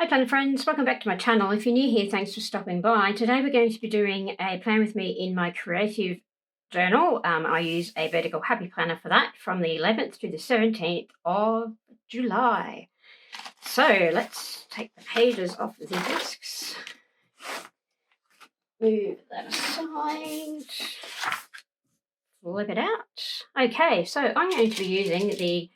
planner friends, welcome back to my channel. If you're new here, thanks for stopping by. Today we're going to be doing a plan with me in my creative journal. I use a vertical happy planner for that from the 11th to the 17th of July. So let's take the pages off the discs. Move that aside. Flip it out. Okay, so I'm going to be using the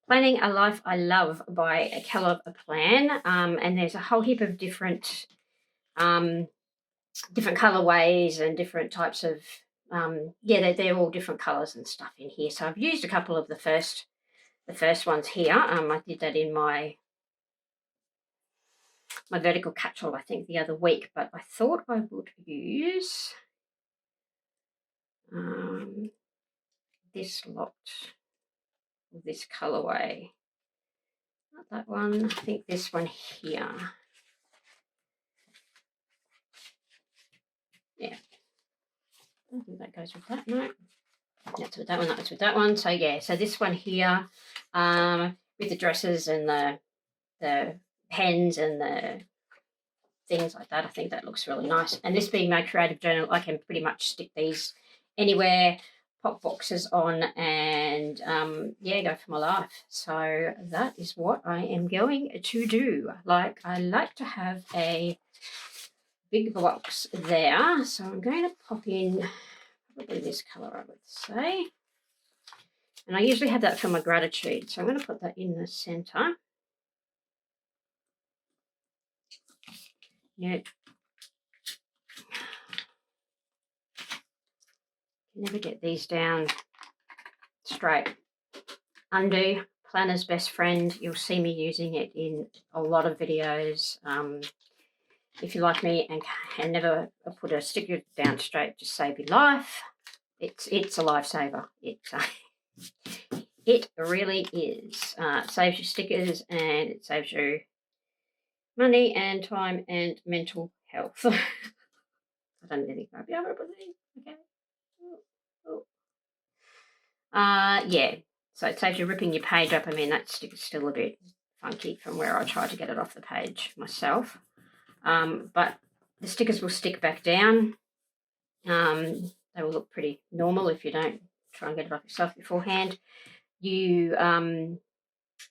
Planning a Life I Love by Kell a Plan, and there's a whole heap of different colorways and different types of they're all different colors and stuff in here. So I've used a couple of the first ones here. I did that in my vertical catch-all I think the other week, but I thought I would use this lot. This colorway, not that one, I think this one here. Yeah, I don't think that goes with that. No, that's with that one, that's with that one. So yeah, so this one here, with the dresses and the pens and the things like that, I think that looks really nice. And this being my creative journal, I can pretty much stick these anywhere, pop boxes on, and go for my life. So that is what I am going to do. Like, I like to have a big box there, so I'm going to pop in probably this color, I would say, and I usually have that for my gratitude, so I'm going to put that in the center. Yeah. Never get these down straight. Undo, planner's best friend. You'll see me using it in a lot of videos. If you like me and never put a sticker down straight, just save your life. It's a lifesaver. It really is. It saves you stickers and it saves you money and time and mental health. I don't think I'll be able to put it in. Okay. Yeah, so it saves you ripping your page up. I mean, that sticker's still a bit funky from where I tried to get it off the page myself. But the stickers will stick back down. They will look pretty normal if you don't try and get it off yourself beforehand. You can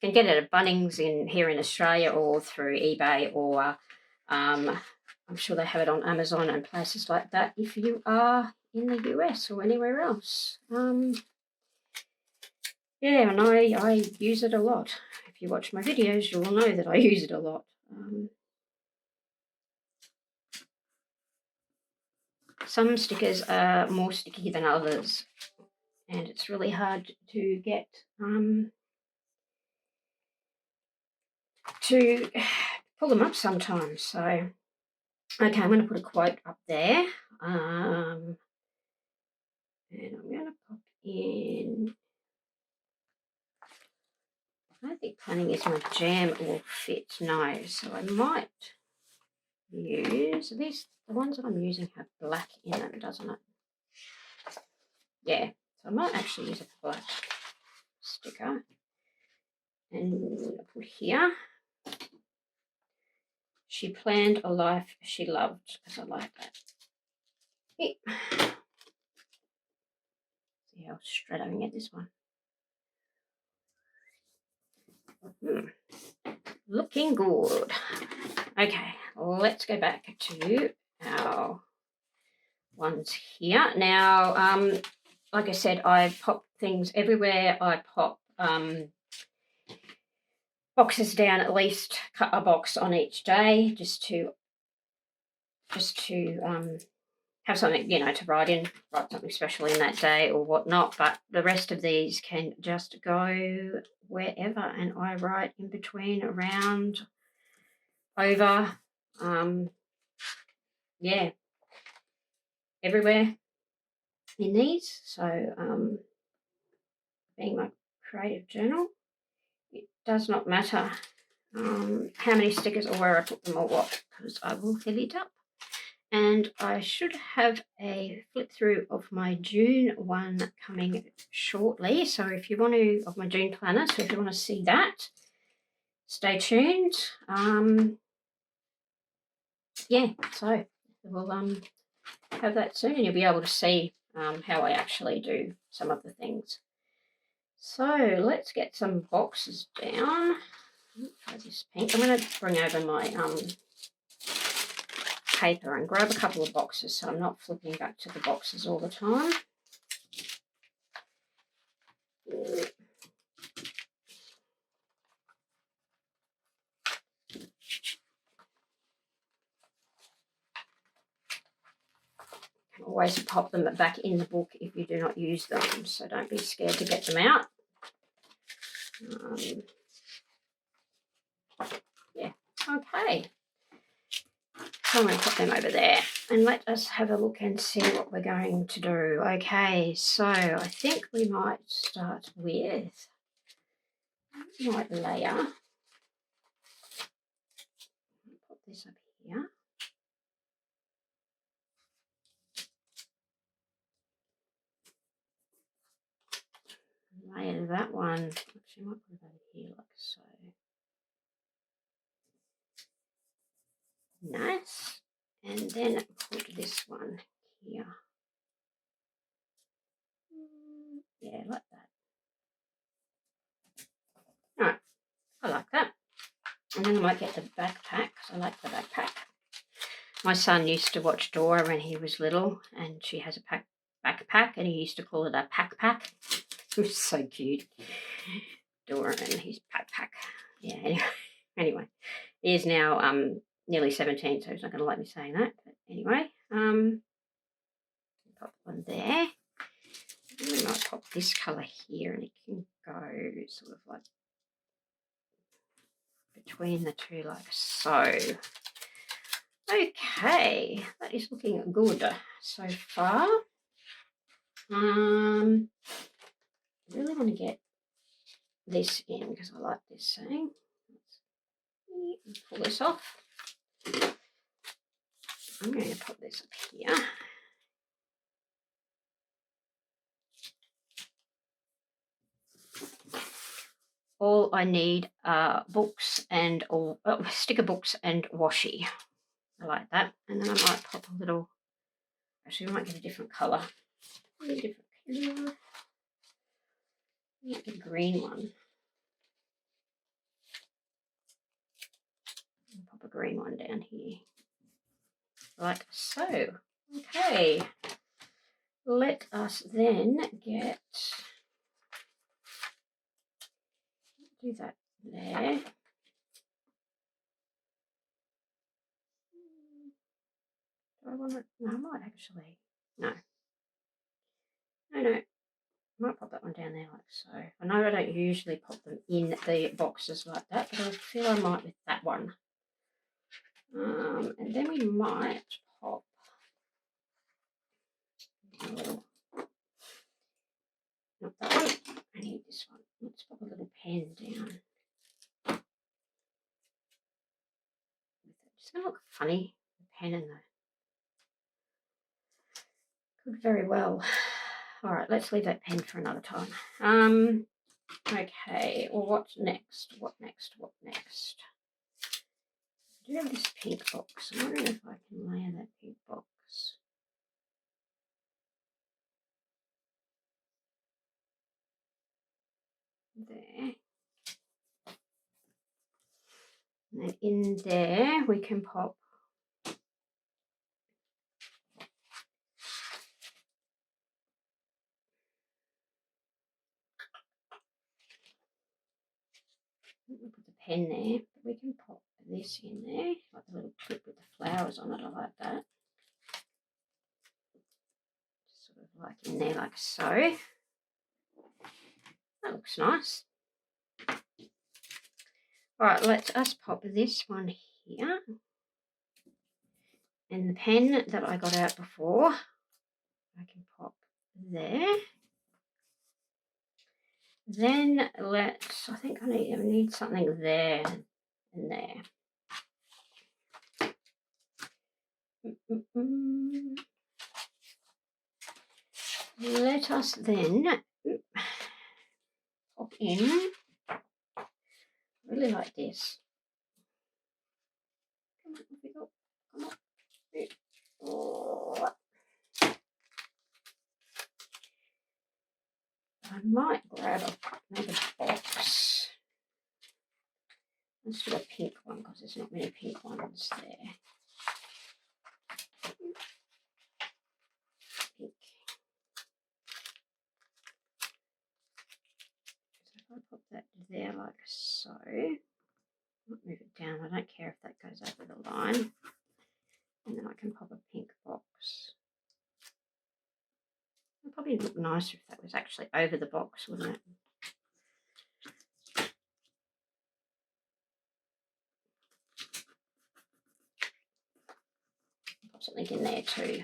get it at Bunnings here in Australia or through eBay, or I'm sure they have it on Amazon and places like that if you are in the US or anywhere else. Yeah, and I use it a lot. If you watch my videos, you will know that I use it a lot. Some stickers are more sticky than others, and it's really hard to get to pull them up sometimes. So, okay, I'm going to put a quote up there, and I'm going to pop in. I don't think planning is my jam or fit, no, so I might use these. The ones that I'm using have black in them, doesn't it? Yeah, so I might actually use a black sticker and put here, she planned a life she loved, because I like that. Yeah. See how straight I can get this one. Looking good. Okay, let's go back to our ones here. Now, like I said, I pop things everywhere. I pop boxes down, at least cut a box on each day, just to have something, to write something special in that day or whatnot. But the rest of these can just go wherever, and I write in between, around, over, everywhere in these. So being my creative journal, it does not matter how many stickers or where I put them or what, because I will fill it up. And I should have a flip through of my June one coming shortly. So if you want to, of my June planner, so if you want to see that, stay tuned. Yeah, so we'll have that soon, and you'll be able to see how I actually do some of the things. So let's get some boxes down. Try this pink. I'm going to bring over my paper and grab a couple of boxes so I'm not flipping back to the boxes all the time. Always pop them back in the book if you do not use them, so don't be scared to get them out. Yeah, okay. So I'm going to put them over there and let us have a look and see what we're going to do. Okay, so I think we might start with my layer. Put this up here. Layer that one. Actually, I might put it over here like so. Nice. And then put this one here. Yeah, like that. All right, I like that. And then I might get the backpack, because I like the backpack. My son used to watch Dora when he was little, and she has a backpack, and he used to call it a pack. It was so cute. Dora and his backpack. Yeah, anyway. He is now nearly 17, so he's not going to like me saying that. But anyway, pop one there. And we might pop this colour here, and it can go sort of like between the two like so. Okay, that is looking good so far. I really want to get this in because I like this thing. Let's pull this off. I'm going to put this up here. All I need are books and sticker books and washi. I like that. And then I might pop a little, actually I might get a different colour. A different colour. Get a green one. Pop a green one down here. Like so. Okay. Let us then do that there. Do I want it? No, I might actually. No. I might pop that one down there like so. I know I don't usually pop them in the boxes like that, but I feel I might with that one. And then we might pop not that one. I need this one. Let's pop a little pen down. It's going to look funny, the pen and the... Could very well. All right, let's leave that pen for another time. Okay, well, what's next? What next? I do have this pink box. I'm wondering if I can layer that pink box. There. And then in there we can pop we'll put the pen there, but we can pop this in there, like the little clip with the flowers on it. I like that. Just sort of like in there like so. That looks nice. All right, let us pop this one here. And the pen that I got out before, I can pop there. Then I think I need something there and there. Let us then pop in. I really really like this. Come on, off we go. Come on. Oh. I might grab another box. Let's do a pink one because there's not many pink ones there. Pink. So if I put that there like so, I'll move it down. I don't care if that goes over the line. And then I can pop a pink box. It would probably look nicer if that was actually over the box, wouldn't it? Pop something in there too.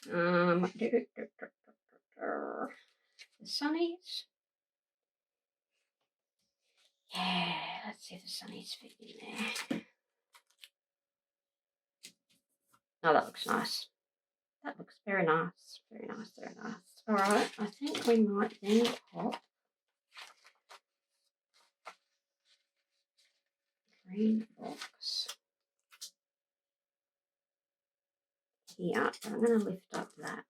The sunnies. Yeah, let's see if the sunnies fit in there. Oh, that looks nice. That looks very nice. Very nice, very nice. All right, I think we might then pop green box here. But I'm going to lift up that.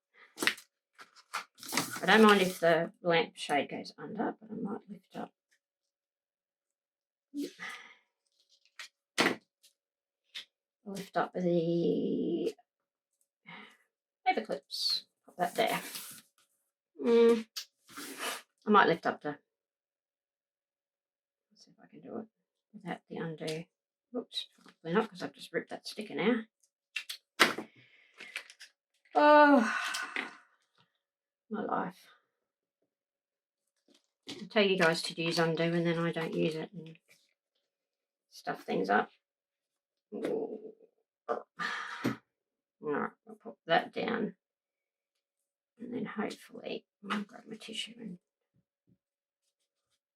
I don't mind if the lampshade goes under, but I might lift up. I'll lift up the paper clips. Pop that there. I might lift up the. Let's see if I can do it without the undo. Oops, probably not because I've just ripped that sticker now. Oh, my life. I tell you guys to use undo and then I don't use it and stuff things up. Alright, I'll pop that down and then hopefully I'll grab my tissue and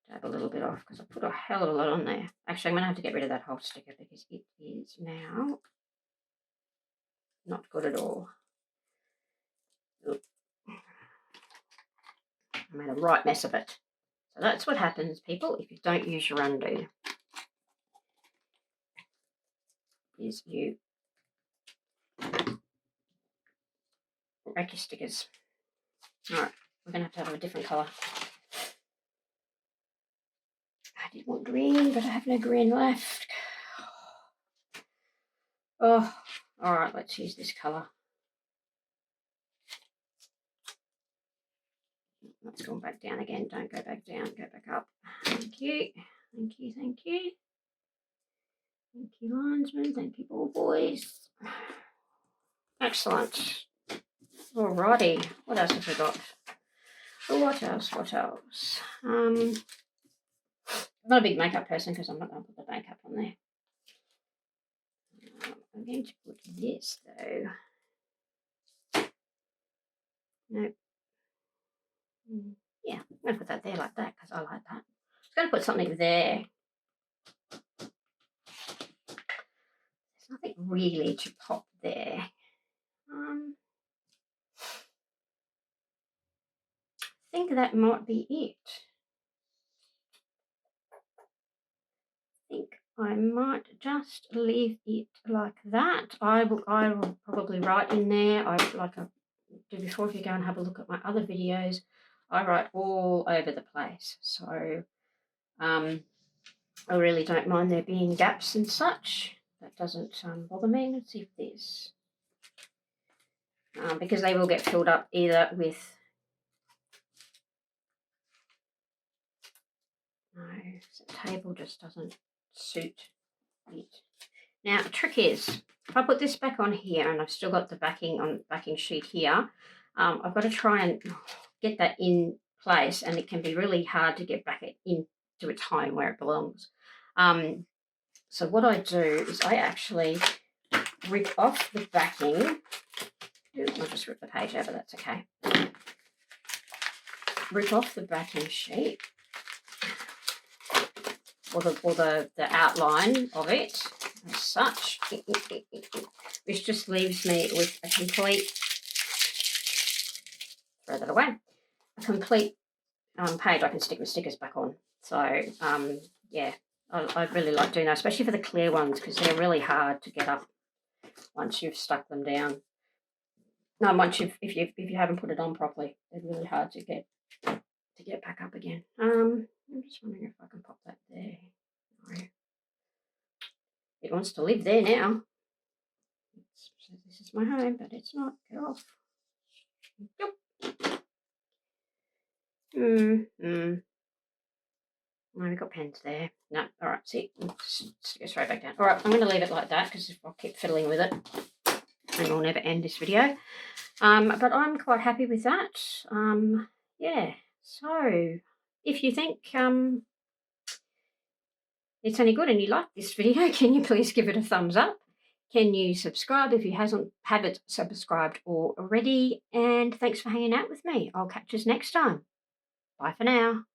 dab a little bit off because I put a hell of a lot on there. Actually, I'm going to have to get rid of that whole sticker because it is now not good at all. Oop. I made a right mess of it. So that's what happens, people, if you don't use your undo. Is you wreck your stickers. Alright, we're going to have a different colour. I did want green, but I have no green left. Oh, alright, let's use this colour. Let's go back down again. Don't go back down, go back up. Thank you. Thank you, thank you. Thank you, linesmen. Thank you, ball boys. Excellent. Alrighty. What else have we got? What else? What else? I'm not a big makeup person because I'm not going to put the makeup on there. I'm going to put this though. Nope. Yeah, I'm going to put that there like that because I like that. I'm going to put something there. There's nothing really to pop there. I think that might be it. I think I might just leave it like that. I will probably write in there. Like I do before. If you go and have a look at my other videos, I write all over the place. So I really don't mind there being gaps and such. That doesn't bother me. Let's see if this, because they will get filled up either with. No, the table just doesn't suit it. Now, the trick is, if I put this back on here and I've still got the backing sheet here, I've got to try and get that in place, and it can be really hard to get back into its home where it belongs. So what I do is I actually rip off the backing. I'll just rip the page over, that's okay. Rip off the backing sheet. Or the outline of it as such, which just leaves me with a complete, throw that away, a complete page I can stick my stickers back on. So yeah, I really like doing that, especially for the clear ones because they're really hard to get up once you've stuck them down. No, once if you haven't put it on properly, they're really hard to get back up again. I'm just wondering if I can pop that there. No. It wants to live there now. So this is my home, but it's not. Get off. Yep. No, we've got pens there. No, all right, see, just go straight back down. All right, I'm going to leave it like that because I'll keep fiddling with it and we'll never end this video. But I'm quite happy with that. Yeah, so if you think it's any good and you like this video, can you please give it a thumbs up? Can you subscribe if you haven't subscribed already? And thanks for hanging out with me. I'll catch us next time. Bye for now.